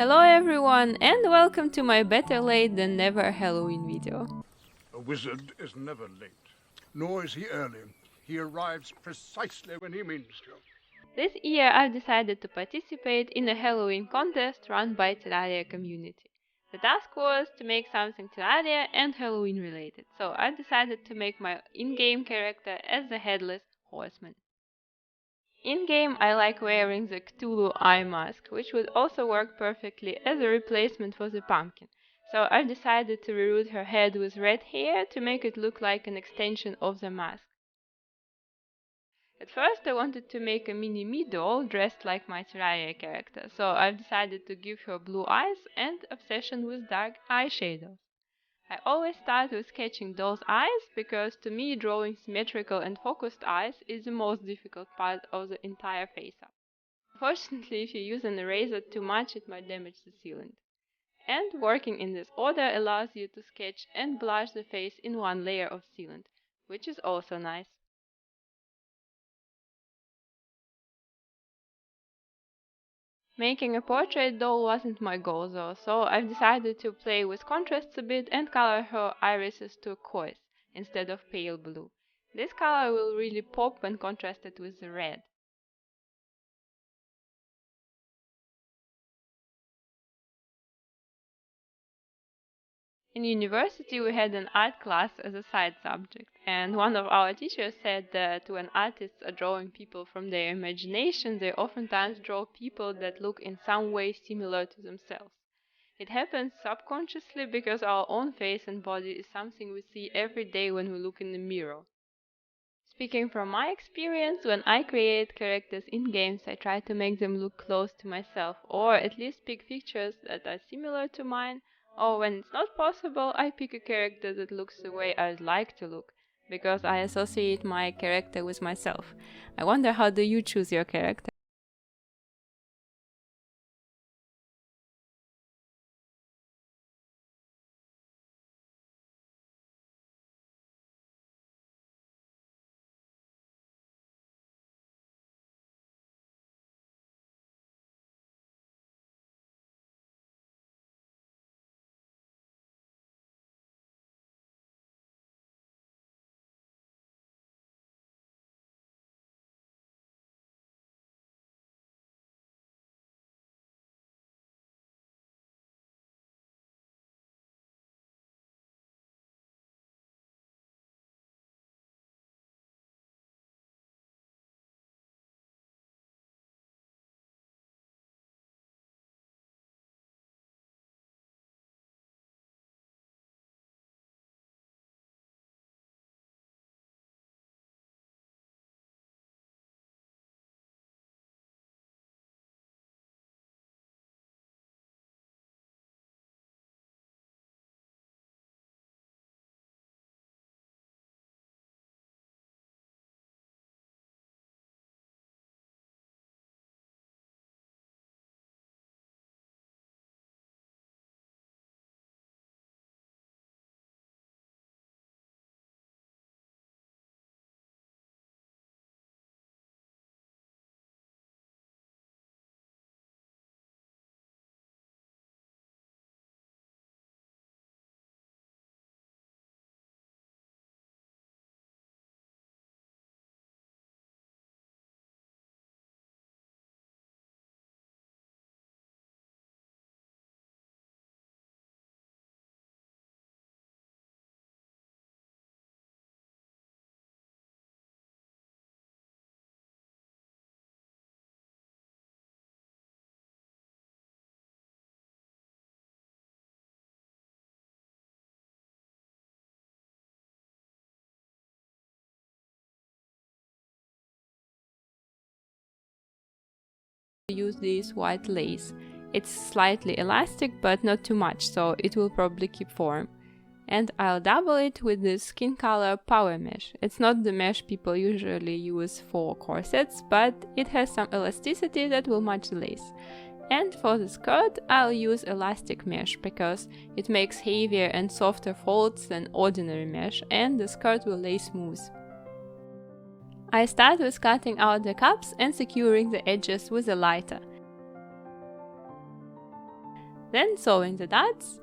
Hello everyone and welcome to my better late than never Halloween video. A wizard is never late, nor is he early. He arrives precisely when he means to. This year I've decided to participate in a Halloween contest run by Terraria community. The task was to make something Terraria and Halloween related, so I decided to make my in-game character as the Headless Horseman. In-game I like wearing the Cthulhu Eye Mask, which would also work perfectly as a replacement for the pumpkin, so I've decided to reroute her head with red hair to make it look like an extension of the mask. At first I wanted to make a mini-me doll dressed like my Terraria character, so I've decided to give her blue eyes and obsession with dark eyeshadows. I always start with sketching doll's eyes because to me drawing symmetrical and focused eyes is the most difficult part of the entire face-up. Unfortunately, if you use an eraser too much it might damage the sealant. And working in this order allows you to sketch and blush the face in one layer of sealant, which is also nice. Making a portrait doll wasn't my goal though, so I've decided to play with contrasts a bit and color her irises turquoise instead of pale blue. This color will really pop when contrasted with the red. In university we had an art class as a side subject, and one of our teachers said that when artists are drawing people from their imagination, they oftentimes draw people that look in some way similar to themselves. It happens subconsciously because our own face and body is something we see every day when we look in the mirror. Speaking from my experience, when I create characters in games, I try to make them look close to myself, or at least pick features that are similar to mine, or when it's not possible, I pick a character that looks the way I'd like to look, because I associate my character with myself. I wonder, how do you choose your character? Use this white lace. It's slightly elastic but not too much, so it will probably keep form. And I'll double it with this skin color power mesh. It's not the mesh people usually use for corsets, but it has some elasticity that will match the lace. And for the skirt I'll use elastic mesh because it makes heavier and softer folds than ordinary mesh, and the skirt will lay smooth. I start with cutting out the cups and securing the edges with a lighter. Then sewing the dots.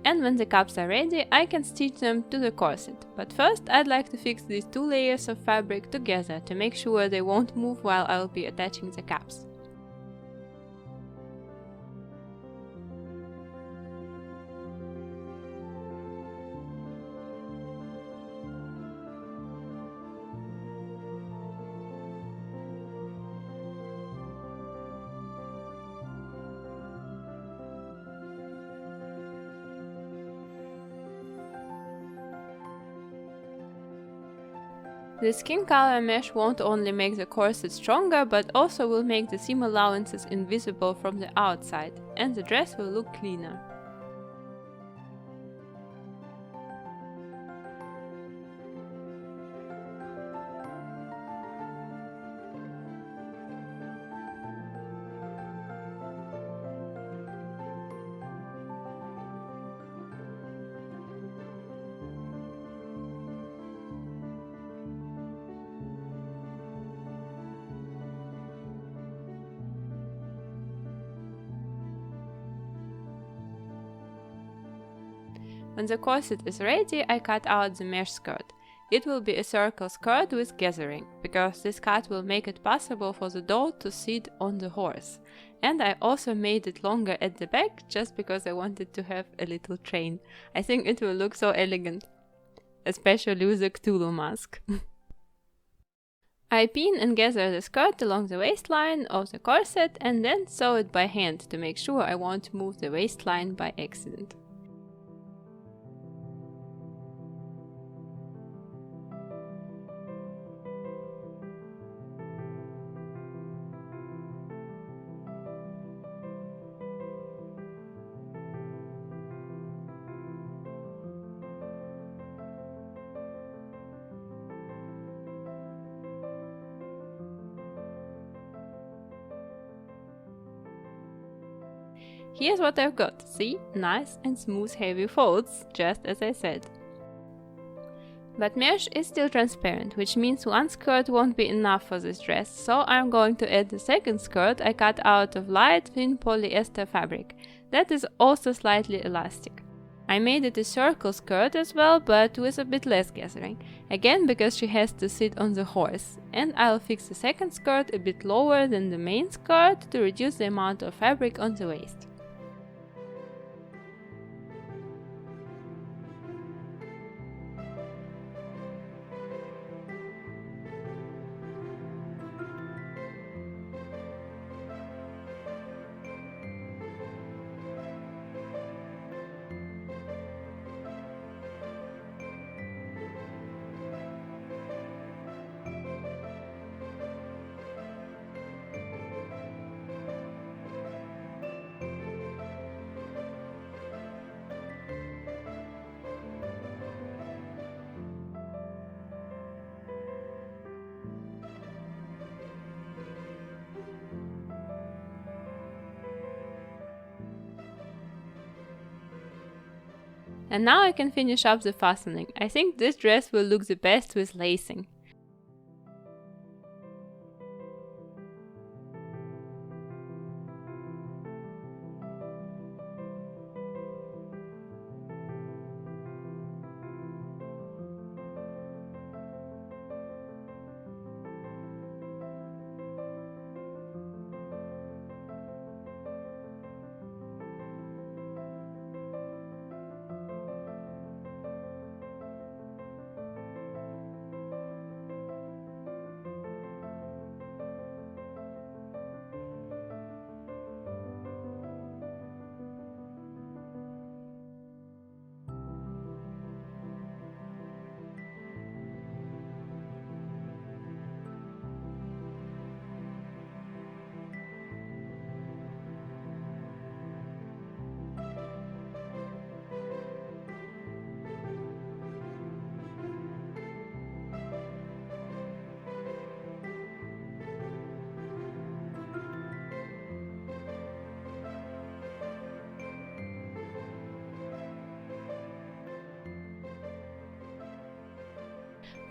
And when the cups are ready, I can stitch them to the corset. But first I'd like to fix these two layers of fabric together to make sure they won't move while I'll be attaching the caps. The skin color mesh won't only make the corset stronger, but also will make the seam allowances invisible from the outside, and the dress will look cleaner. When the corset is ready, I cut out the mesh skirt. It will be a circle skirt with gathering, because this cut will make it possible for the doll to sit on the horse. And I also made it longer at the back, just because I wanted to have a little train. I think it will look so elegant, especially with the Cthulhu mask. I pin and gather the skirt along the waistline of the corset and then sew it by hand to make sure I won't move the waistline by accident. Here's what I've got, see? Nice and smooth heavy folds, just as I said. But mesh is still transparent, which means one skirt won't be enough for this dress, so I'm going to add the second skirt I cut out of light thin polyester fabric. That is also slightly elastic. I made it a circle skirt as well, but with a bit less gathering, again because she has to sit on the horse, and I'll fix the second skirt a bit lower than the main skirt to reduce the amount of fabric on the waist. And now I can finish up the fastening. I think this dress will look the best with lacing.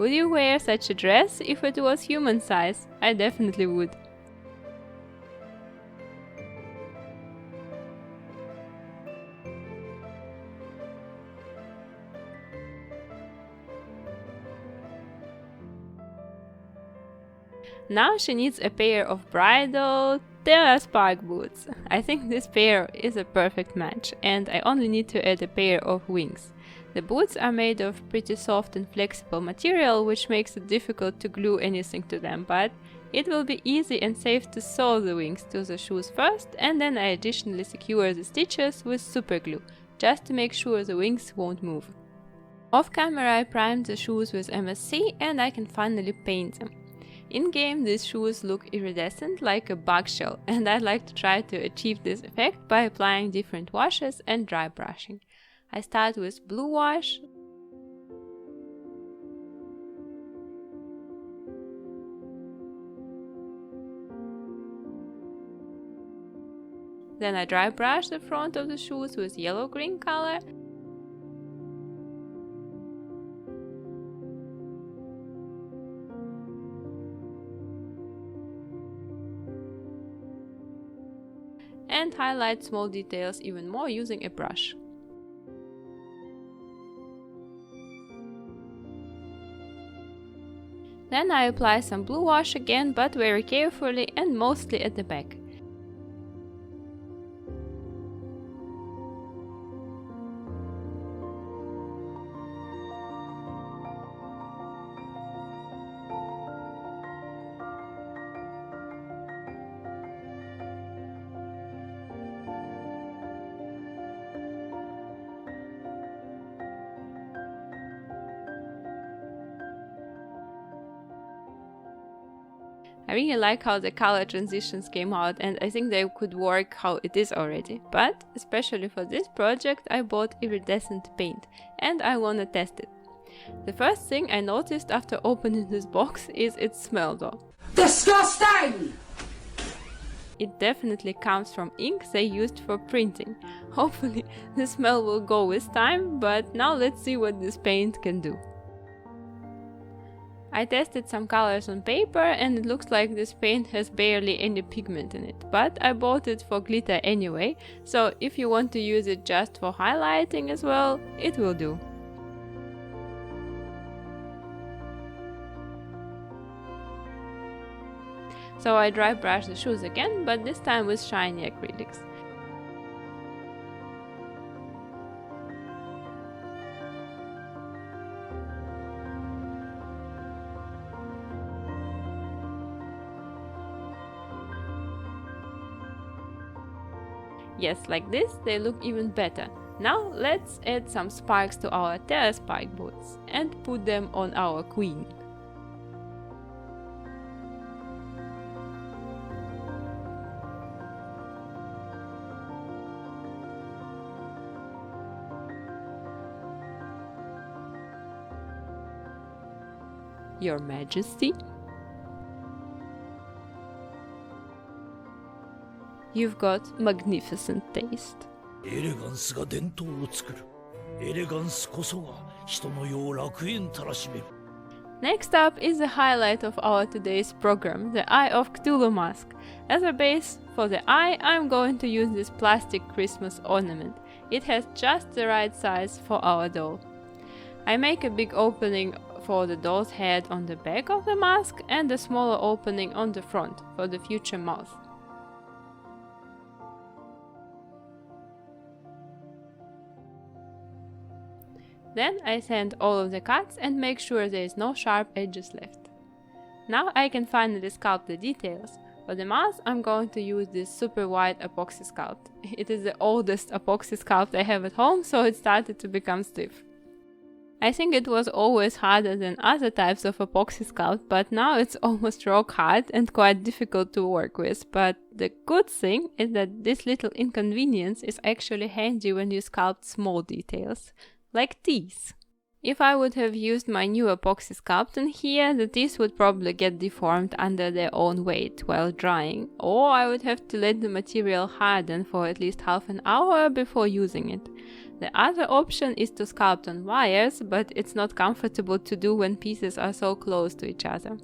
Would you wear such a dress if it was human size? I definitely would. Now she needs a pair of bridal Terraspark boots. I think this pair is a perfect match, and I only need to add a pair of wings. The boots are made of pretty soft and flexible material, which makes it difficult to glue anything to them, but it will be easy and safe to sew the wings to the shoes first, and then I additionally secure the stitches with super glue, just to make sure the wings won't move. Off camera I primed the shoes with MSC and I can finally paint them. In-game these shoes look iridescent like a bug shell, and I'd like to try to achieve this effect by applying different washes and dry brushing. I start with blue wash, then I dry brush the front of the shoes with yellow-green color, and highlight small details even more using a brush. Then I apply some blue wash again, but very carefully and mostly at the back. I really like how the color transitions came out, and I think they could work how it is already. But, especially for this project, I bought iridescent paint, and I wanna test it. The first thing I noticed after opening this box is its smell though. Disgusting! It definitely comes from ink they used for printing. Hopefully the smell will go with time, but now let's see what this paint can do. I tested some colors on paper and it looks like this paint has barely any pigment in it, but I bought it for glitter anyway, so if you want to use it just for highlighting as well, it will do. So I dry brush the shoes again, but this time with shiny acrylics. Yes, like this, they look even better. Now let's add some sparks to our Terraspark boots and put them on our queen. Your Majesty. You've got magnificent taste. Next up is the highlight of our today's program, the Eye of Cthulhu Mask. As a base for the eye, I'm going to use this plastic Christmas ornament. It has just the right size for our doll. I make a big opening for the doll's head on the back of the mask and a smaller opening on the front for the future mouth. Then I sand all of the cuts and make sure there is no sharp edges left. Now I can finally sculpt the details. For the mouth I'm going to use this super white epoxy sculpt. It is the oldest epoxy sculpt I have at home, so it started to become stiff. I think it was always harder than other types of epoxy sculpt, but now it's almost rock hard and quite difficult to work with. But the good thing is that this little inconvenience is actually handy when you sculpt small details, like these. If I would have used my new epoxy sculpt in here, the teeth would probably get deformed under their own weight while drying, or I would have to let the material harden for at least half an hour before using it. The other option is to sculpt on wires, but it's not comfortable to do when pieces are so close to each other.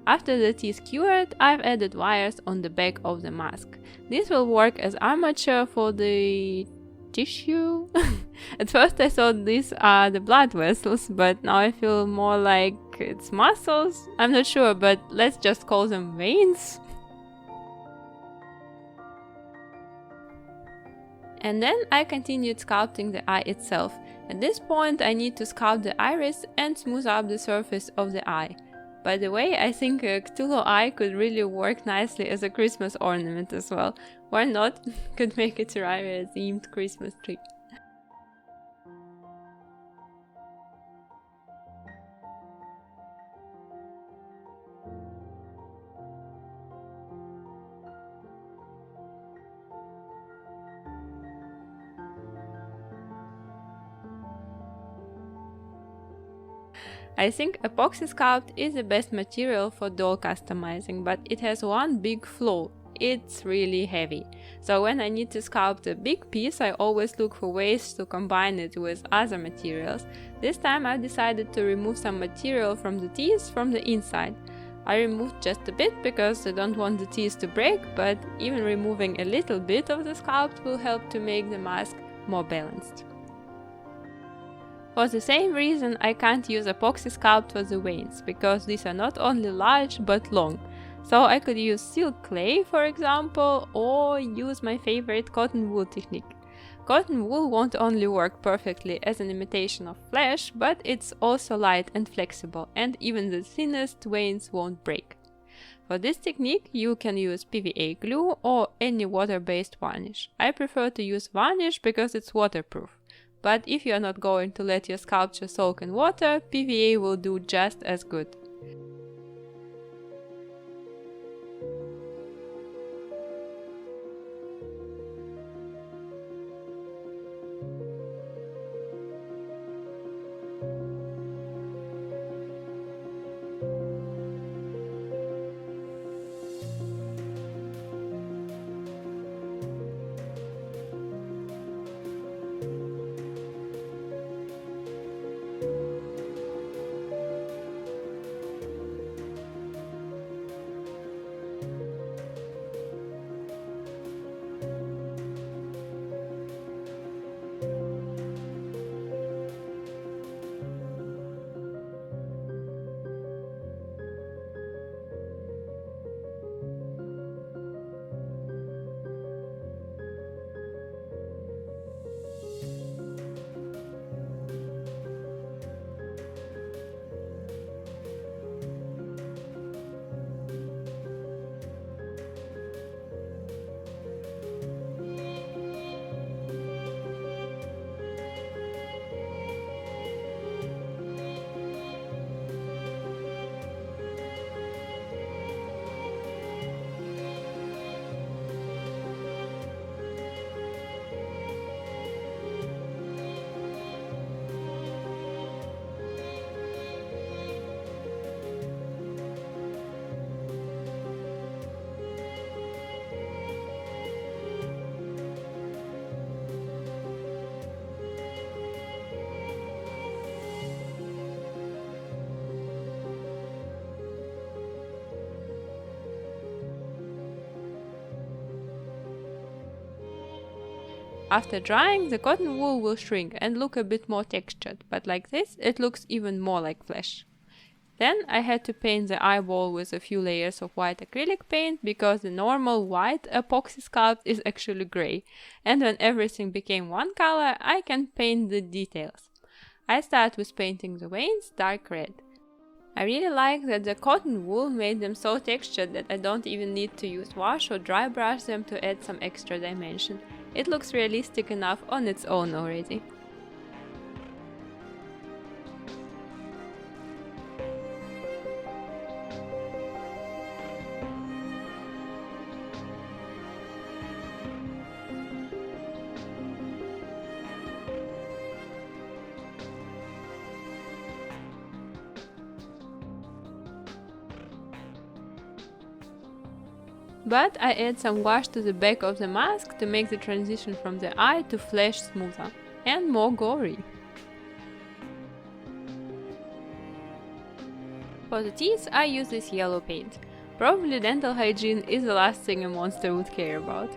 After the tea is cured, I've added wires on the back of the mask. This will work as armature for the tissue. At first I thought these are the blood vessels, but now I feel more like it's muscles. I'm not sure, but let's just call them veins. And then I continued sculpting the eye itself. At this point I need to sculpt the iris and smooth up the surface of the eye. By the way, I think a Cthulhu eye could really work nicely as a Christmas ornament as well. Why not? Could make a Terraria themed Christmas tree. I think epoxy sculpt is the best material for doll customizing, but it has one big flaw. It's really heavy. So when I need to sculpt a big piece, I always look for ways to combine it with other materials. This time I decided to remove some material from the teeth from the inside. I removed just a bit because I don't want the teeth to break, but even removing a little bit of the sculpt will help to make the mask more balanced. For the same reason, I can't use epoxy sculpt for the veins, because these are not only large but long. So I could use silk clay, for example, or use my favorite cotton wool technique. Cotton wool won't only work perfectly as an imitation of flesh, but it's also light and flexible, and even the thinnest veins won't break. For this technique, you can use PVA glue or any water-based varnish. I prefer to use varnish because it's waterproof. But if you are not going to let your sculpture soak in water, PVA will do just as good. After drying, the cotton wool will shrink and look a bit more textured, but like this it looks even more like flesh. Then I had to paint the eyeball with a few layers of white acrylic paint because the normal white epoxy sculpt is actually grey, and when everything became one color I can paint the details. I start with painting the veins dark red. I really like that the cotton wool made them so textured that I don't even need to use wash or dry brush them to add some extra dimension. It looks realistic enough on its own already. But I add some wash to the back of the mask to make the transition from the eye to flesh smoother and more gory. For the teeth, I use this yellow paint. Probably dental hygiene is the last thing a monster would care about.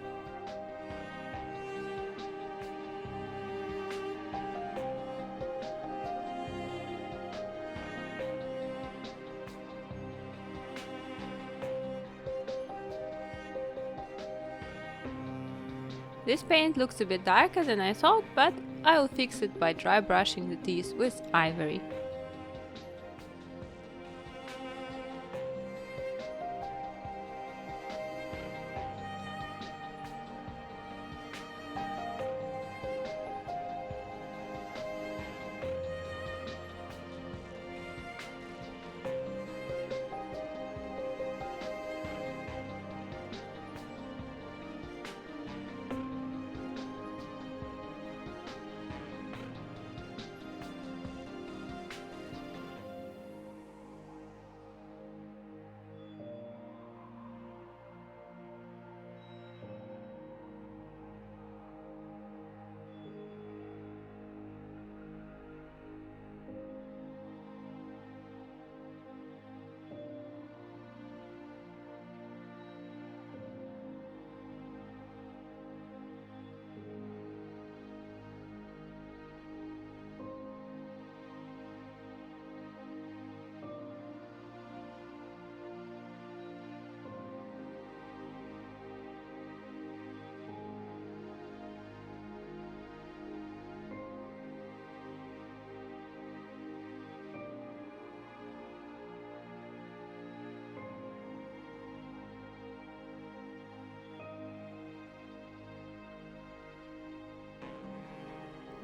This paint looks a bit darker than I thought, but I will fix it by dry brushing the teeth with ivory.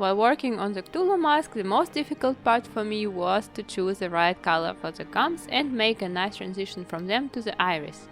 While working on the Cthulhu mask, the most difficult part for me was to choose the right color for the gums and make a nice transition from them to the iris.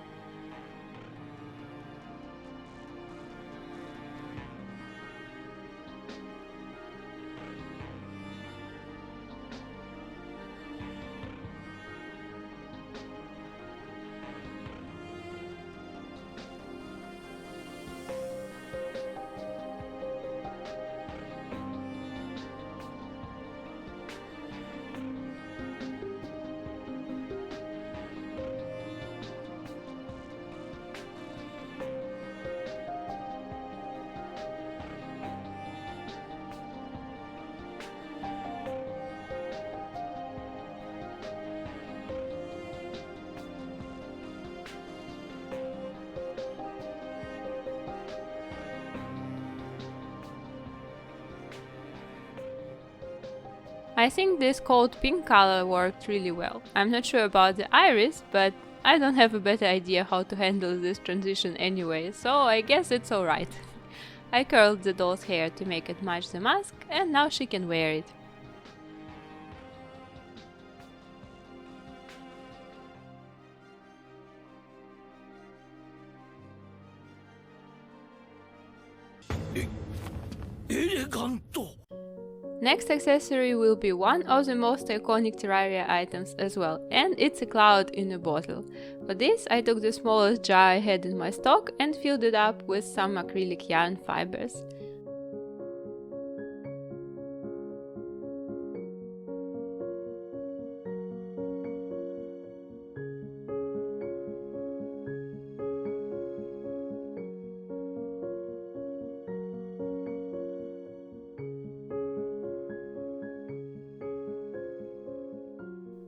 I think this cold pink color worked really well. I'm not sure about the iris, but I don't have a better idea how to handle this transition anyway, so I guess it's alright. I curled the doll's hair to make it match the mask, and now she can wear it. Next accessory will be one of the most iconic Terraria items as well, and it's a cloud in a bottle. For this I took the smallest jar I had in my stock and filled it up with some acrylic yarn fibers.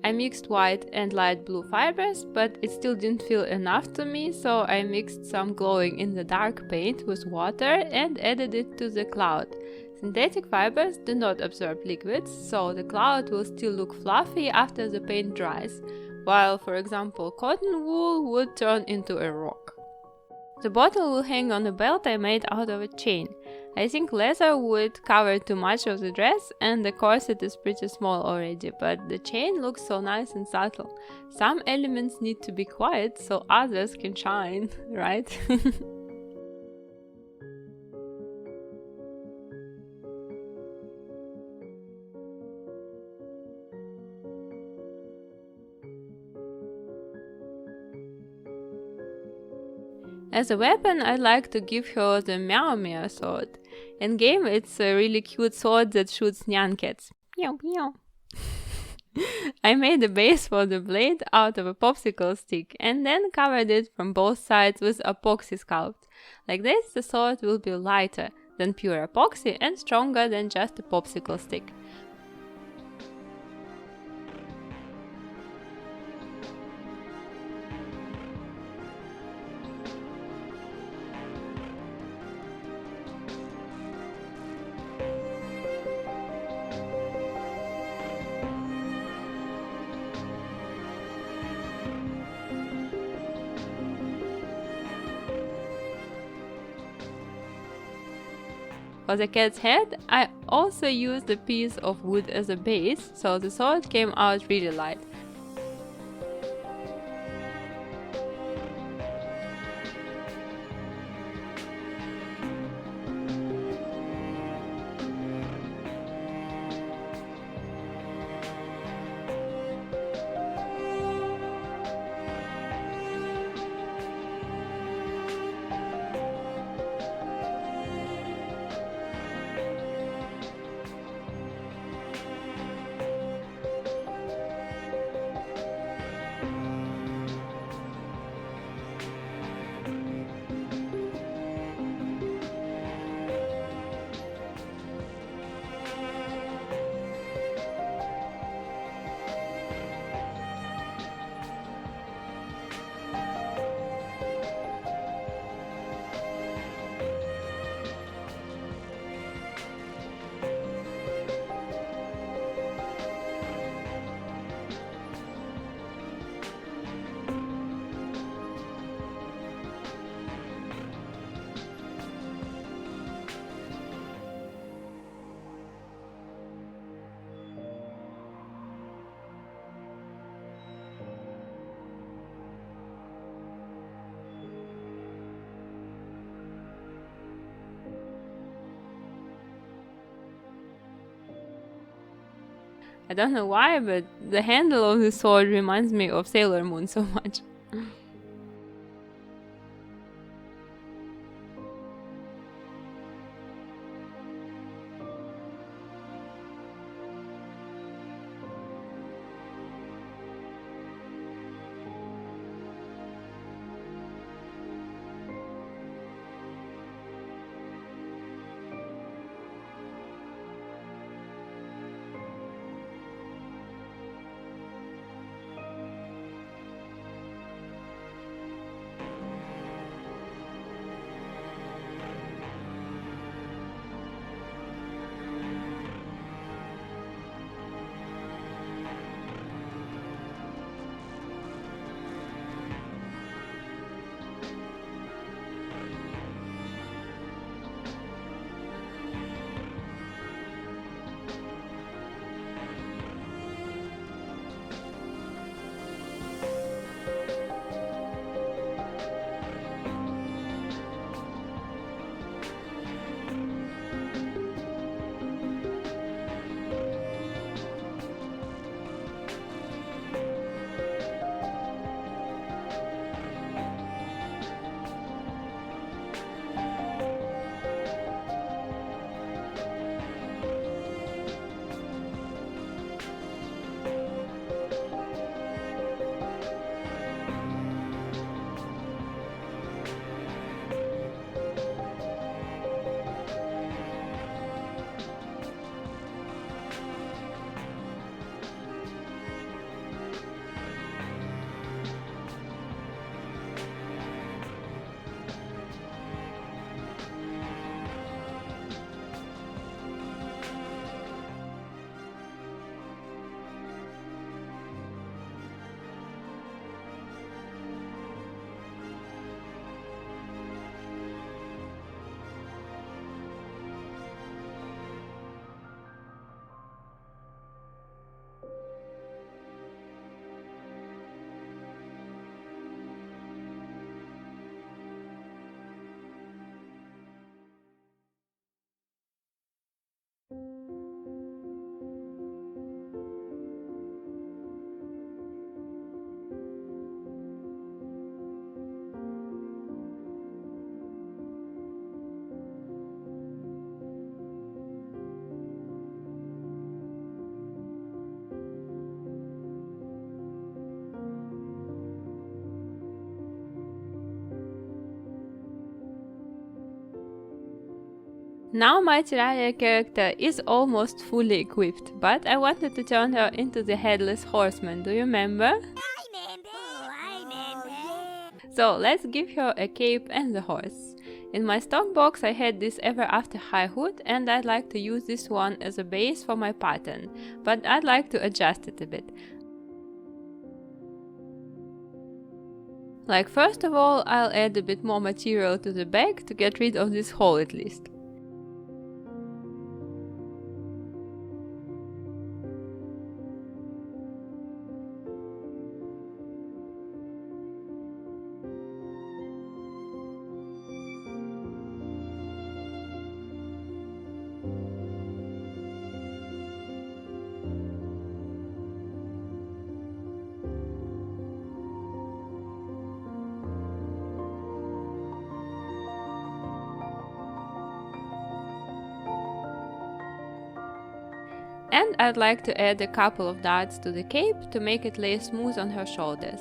I mixed white and light blue fibers, but it still didn't feel enough to me, so I mixed some glowing in the dark paint with water and added it to the cloud. Synthetic fibers do not absorb liquids, so the cloud will still look fluffy after the paint dries, while, for example, cotton wool would turn into a rock. The bottle will hang on a belt I made out of a chain. I think leather would cover too much of the dress, and the corset is pretty small already, but the chain looks so nice and subtle. Some elements need to be quiet so others can shine, right? As a weapon, I like to give her the Meowmere Sword. In game, it's a really cute sword that shoots nyan cats. Meow meow. I made a base for the blade out of a popsicle stick and then covered it from both sides with epoxy sculpt. Like this, the sword will be lighter than pure epoxy and stronger than just a popsicle stick. For the cat's head, I also used a piece of wood as a base, so the sword came out really light. I don't know why, but the handle of the sword reminds me of Sailor Moon so much. Now my Terraria character is almost fully equipped, but I wanted to turn her into the Headless Horseman, do you remember? So let's give her a cape and a horse. In my stock box I had this Ever After High hood, and I'd like to use this one as a base for my pattern, but I'd like to adjust it a bit. Like, first of all, I'll add a bit more material to the back to get rid of this hole at least. And I'd like to add a couple of darts to the cape to make it lay smooth on her shoulders.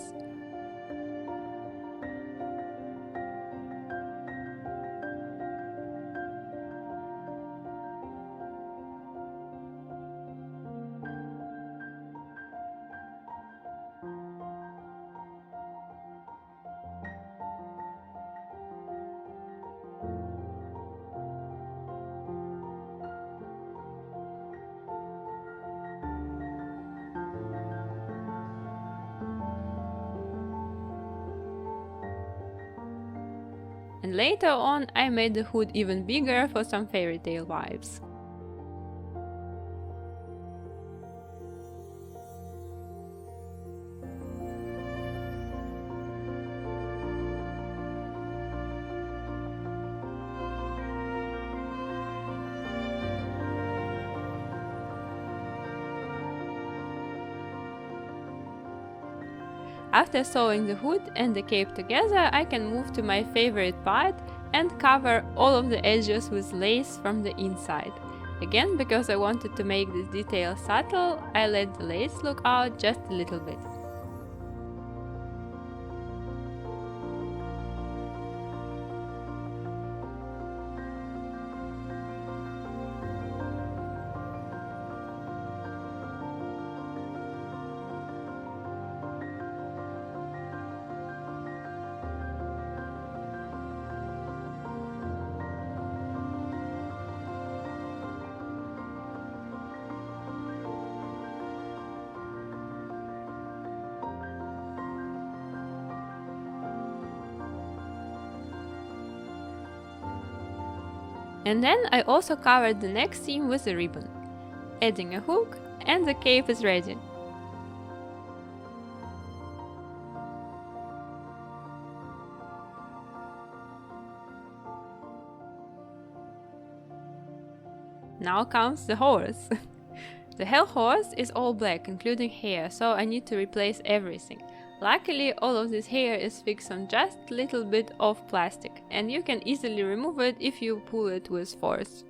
And later on I made the hood even bigger for some fairy tale vibes. After sewing the hood and the cape together, I can move to my favorite part and cover all of the edges with lace from the inside. Again, because I wanted to make this detail subtle, I let the lace look out just a little bit. And then I also covered the neck seam with a ribbon, adding a hook, and the cape is ready. Now comes the horse. The hell horse is all black, including hair, so I need to replace everything. Luckily, all of this hair is fixed on just a little bit of plastic, and you can easily remove it if you pull it with force.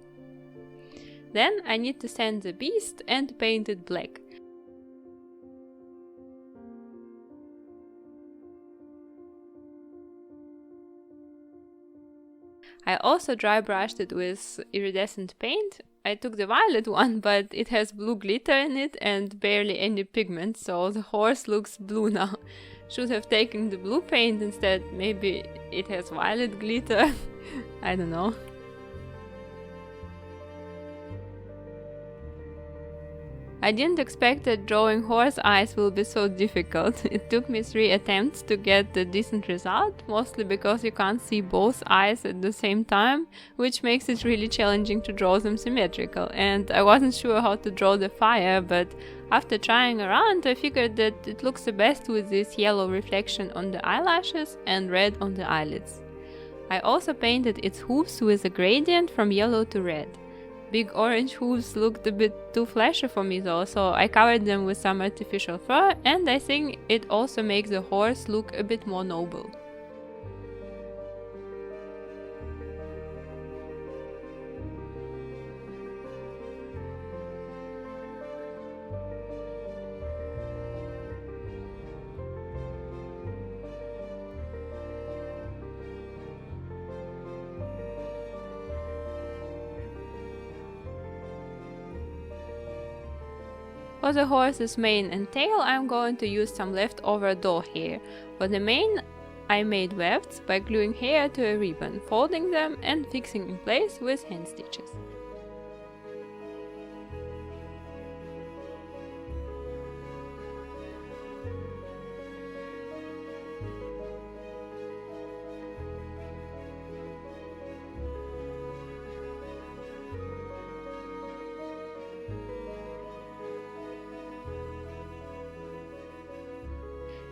Then I need to sand the beast and paint it black. I also dry brushed it with iridescent paint. I took the violet one, but it has blue glitter in it and barely any pigment, so the horse looks blue now. Should have taken the blue paint instead, maybe it has violet glitter. I don't know. I didn't expect that drawing horse eyes will be so difficult. It took me 3 attempts to get a decent result, mostly because you can't see both eyes at the same time, which makes it really challenging to draw them symmetrical. And I wasn't sure how to draw the fire, but after trying around I figured that it looks the best with this yellow reflection on the eyelashes and red on the eyelids. I also painted its hooves with a gradient from yellow to red. Big orange hooves looked a bit too flashy for me though, so I covered them with some artificial fur, and I think it also makes the horse look a bit more noble. For the horse's mane and tail I'm going to use some leftover doll hair. For the mane I made wefts by gluing hair to a ribbon, folding them and fixing in place with hand stitches.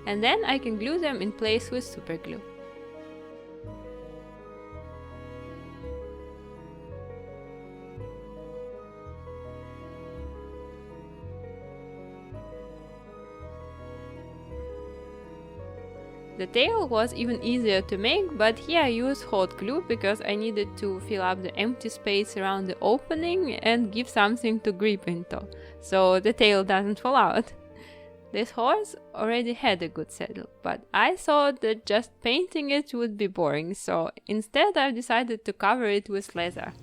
And then I can glue them in place with super glue. The tail was even easier to make, but here I used hot glue because I needed to fill up the empty space around the opening and give something to grip into, so the tail doesn't fall out. This horse already had a good saddle, but I thought that just painting it would be boring, so instead I've decided to cover it with leather.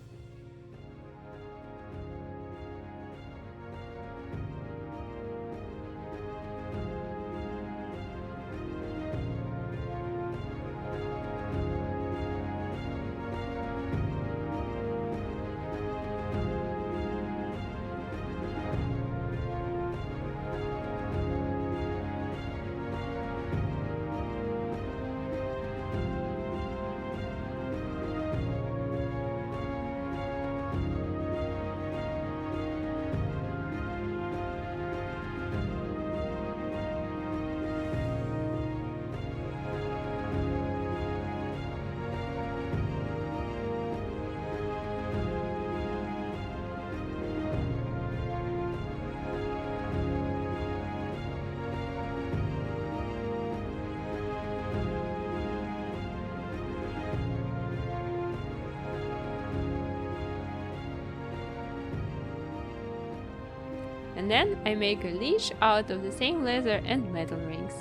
And then I make a leash out of the same leather and metal rings.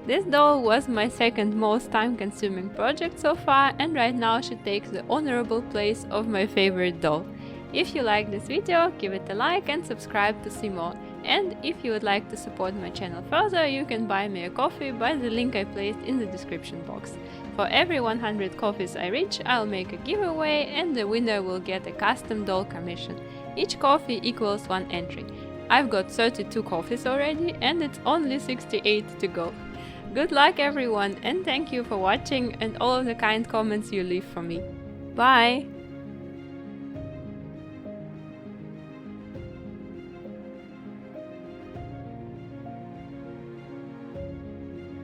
This doll was my second most time-consuming project so far, and right now she takes the honorable place of my favorite doll. If you like this video, give it a like and subscribe to see more. And if you would like to support my channel further, you can buy me a coffee by the link I placed in the description box. For every 100 coffees I reach, I'll make a giveaway and the winner will get a custom doll commission. Each coffee equals 1 entry. I've got 32 coffees already and it's only 68 to go. Good luck everyone, and thank you for watching and all of the kind comments you leave for me. Bye!